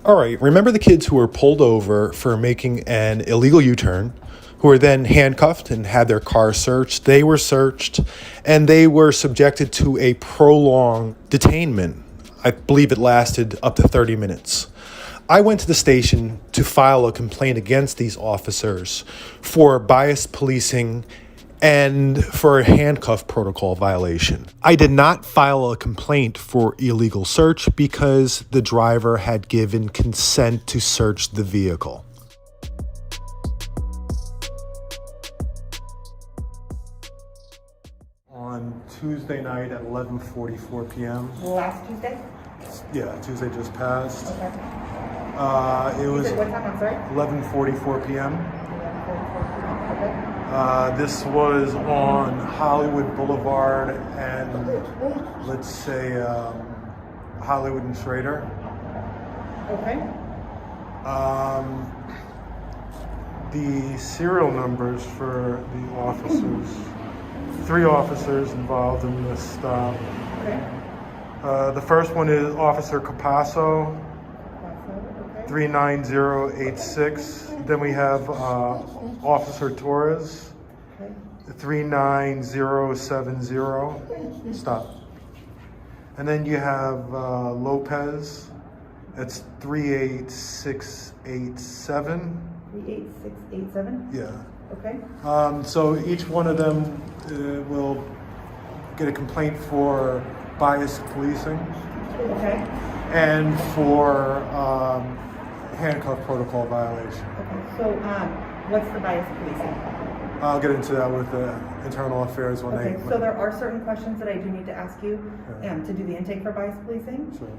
All right, remember the kids who were pulled over for making an illegal U-turn, who were then handcuffed and had their car searched? They were searched, and they were subjected to a prolonged detainment. I believe it lasted up to 30 minutes. I went to the station to file a complaint against these officers for biased policing and for a handcuff protocol violation. I did not file a complaint for illegal search because the driver had given consent to search the vehicle. On Tuesday night at 11:44 p.m. Last Tuesday? Yeah, Tuesday just passed. Okay. It was What time, I'm sorry? 11:44 p.m. Okay. This was on Hollywood Boulevard and let's say Hollywood and Schrader. Okay. The serial numbers for the officers, 3 officers involved in this stop. Okay. The first one is Officer Capasso, Okay. 39086. Then we have Officer Torres, Okay. 39070. Stop. And then you have Lopez. It's 38687. 38687? Yeah. Okay. So each one of them will get a complaint for biased policing Okay. and for handcuff protocol violation. Okay. So, what's the bias policing? I'll get into that with the internal affairs when Okay, they. so there are certain questions that I do need to ask you to do the intake for bias policing. Sure.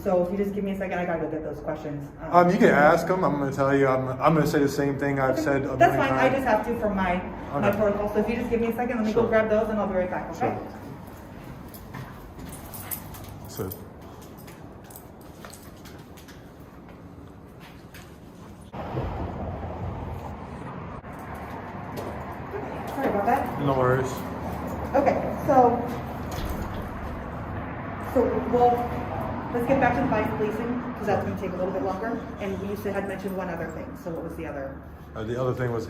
So if you just give me a second, I gotta go get those questions. You can ask them. I'm going to tell you. I'm going to say the same thing I've said a That's million fine. I times. just have to for my protocol. So if you just give me a second, let me go Sure. grab those and I'll be right back. Okay. Sure. So. Sorry about that. No worries. Okay, so well, let's get back to the bias policing because that's going to take a little bit longer. And we had mentioned one other thing. So what was the other? The other thing was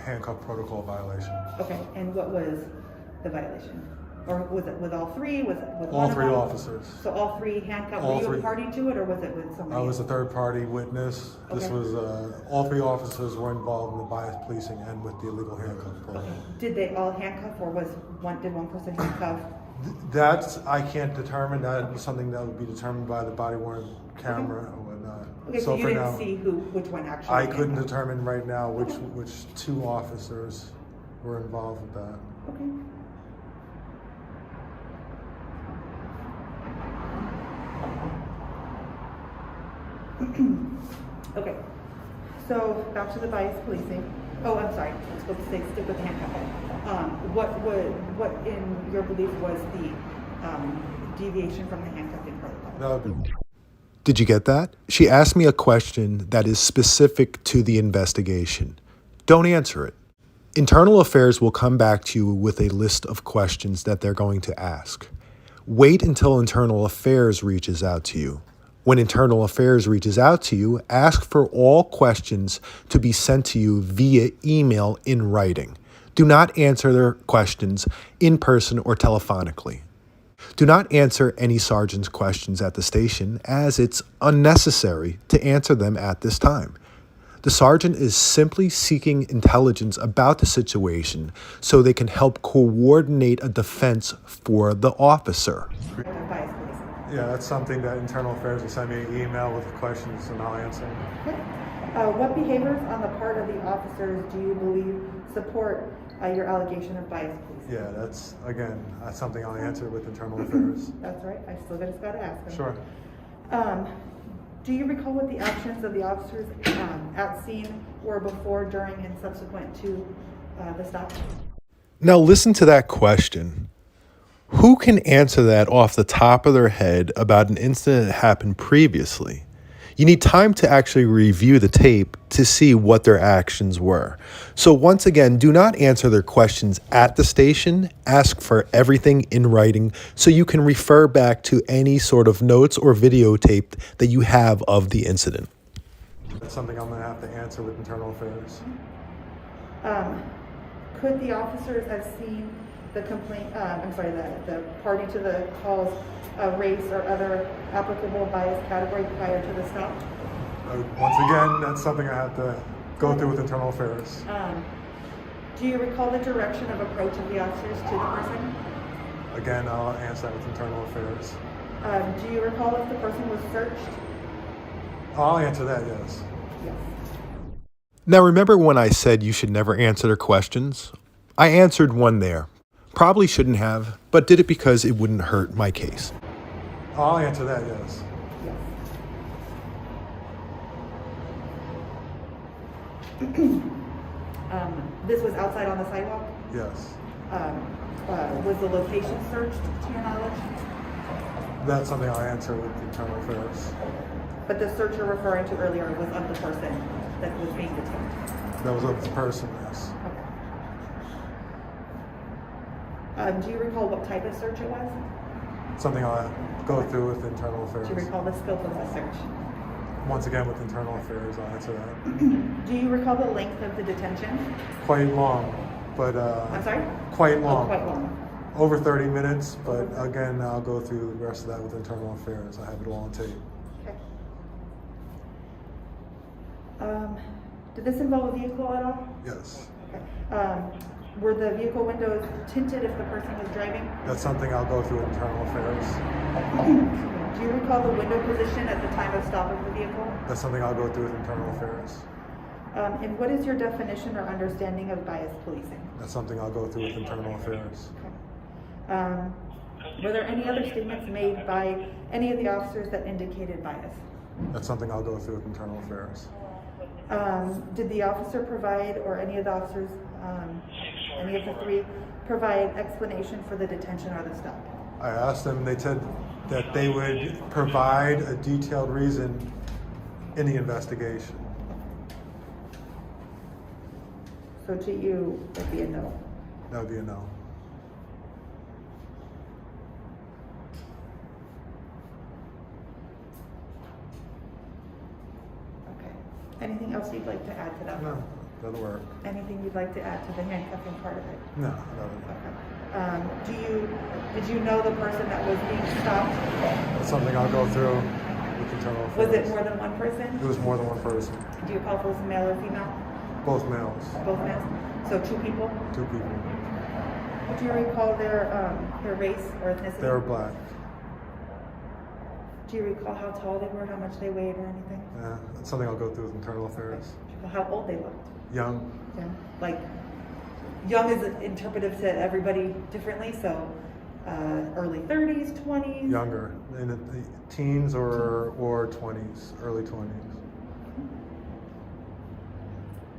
handcuff protocol violation. Okay, and what was the violation? Or was it with all 3? Was it with All one of 3 them? officers. So all 3 handcuffed. All Were you 3. a party to it, or was it with somebody? I was a third-party witness. This Okay. was all 3 officers were involved in the bias policing and with the illegal handcuff protocol. Okay. Did they all handcuff, or did one person handcuff? That's I can't determine. That was something that would be determined by the body-worn camera and whatnot. Okay, so you for didn't now, see which one actually. I couldn't handcuffed. determine right now which 2 officers were involved with that. Okay. Okay, so back to the bias policing. Oh, I'm sorry, I was supposed to say stick with handcuffing. What in your belief was the deviation from the handcuffing protocol? Did you get that? She asked me a question that is specific to the investigation. Don't answer it. Internal Affairs will come back to you with a list of questions that they're going to ask. Wait until Internal Affairs reaches out to you. When Internal Affairs reaches out to you, ask for all questions to be sent to you via email in writing. Do not answer their questions in person or telephonically. Do not answer any sergeant's questions at the station, as it's unnecessary to answer them at this time. The sergeant is simply seeking intelligence about the situation so they can help coordinate a defense for the officer. The bias policing. Yeah, that's something that Internal Affairs will send me an email with the questions and I'll answer them. Okay. What behaviors on the part of the officers do you believe support your allegation of bias policing? Yeah, that's something I'll answer with Internal Affairs. That's right. I still just got to ask them. Sure. Do you recall what the actions of the officers at scene were before, during, and subsequent to the stop? Now listen to that question. Who can answer that off the top of their head about an incident that happened previously? You need time to actually review the tape to see what their actions were. So once again, do not answer their questions at the station. Ask for everything in writing so you can refer back to any sort of notes or videotape that you have of the incident. That's something I'm going to have to answer with Internal Affairs. Could the officers have seen the complaint, the party to the call's race or other applicable bias category prior to the stop? Once again, that's something I have to go through with Internal Affairs. Do you recall the direction of approach of the officers to the person? Again, I'll answer that with Internal Affairs. Do you recall if the person was searched? I'll answer that, yes. Yes. Now remember when I said you should never answer their questions? I answered one there. Probably shouldn't have, but did it because it wouldn't hurt my case. I'll answer that, yes. This was outside on the sidewalk? Yes. Was the location searched to your knowledge? That's something I'll answer with Internal Affairs. But the search you're referring to earlier was of the person that was being detained? That was of the person, yes. Okay. Do you recall what type of search it was? Something I'll go through with Internal Affairs. Do you recall the scope of the search? Once again, with Internal Affairs, I'll answer that. Do you recall the length of the detention? Quite long, but... I'm sorry? Quite long. Oh, quite long. Over 30 minutes, but again, I'll go through the rest of that with Internal Affairs. I have it all on tape. Okay. Did this involve a vehicle at all? Yes. Okay. Were the vehicle windows tinted if the person was driving? That's something I'll go through Internal Affairs. Do you recall the window position at the time of stop of the vehicle? That's something I'll go through with Internal Affairs. And what is your definition or understanding of bias policing? That's something I'll go through with Internal Affairs. Okay. Were there any other statements made by any of the officers that indicated bias? That's something I'll go through with Internal Affairs. Did the officer provide, or any of the officers, any of the three, provide explanation for the detention or the stop? I asked them, they said that they would provide a detailed reason in the investigation. So to you, would be a no? That would be a no. Okay. Anything else you'd like to add to that? No, that'll work. Anything you'd like to add to the handcuffing part of it? No, that'll work. Okay. Did you know the person that was being stopped? That's something I'll go through with Internal Affairs. Was it more than one person? It was more than one person. Do you recall if it was male or female? Both males. Both males? So two people? Two people. Do you recall their race or ethnicity? They were black. Do you recall how tall they were, how much they weighed or anything? That's something I'll go through with Internal Affairs. Do you recall how old they looked? Young. Yeah. Like, young is interpretive to everybody differently, so early 30s, 20s? Younger. In the teens or 20s, early 20s.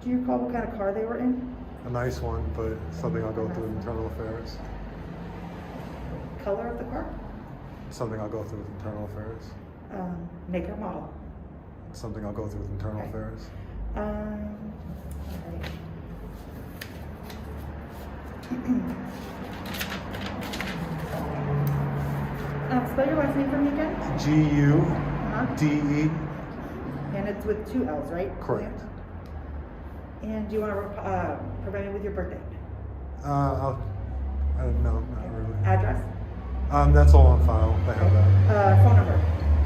Do you recall what kind of car they were in? A nice one, but something I'll go through with Internal Affairs. Color of the car? Something I'll go through with Internal Affairs. Make or model? Something I'll go through with Internal Okay. Affairs. Alright. Spell your last name for me again? G-U-D-E. And it's with two L's, right? Correct. And do you want to provide me with your birthday? No, not really. Address? That's all on file. I have that. Phone number?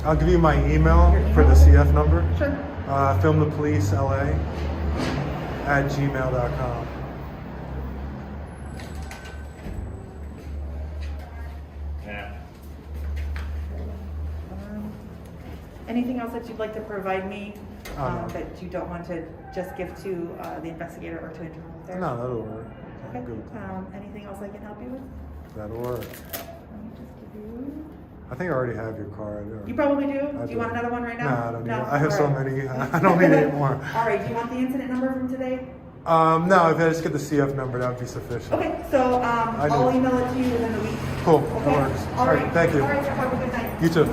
I'll give you my email Your email? for the CF number. Sure. filmthepolicela@gmail.com. Anything else that you'd like to provide me No. that you don't want to just give to the investigator or to Internal Affairs? No, that'll work. Okay. I'm good. Anything else I can help you with? That'll work. Let me just give you. I think I already have your card. You probably do. I Do you do. want another one right now? No, I don't need it. I have All so right. many. I don't need any more. All right. Do you want the incident number from today? No, if I just get the CF number, that would be sufficient. Okay. So I'll do. email it to you within the week. Cool. Okay. That works. All right. Thank you. All right. Have a good night. You too.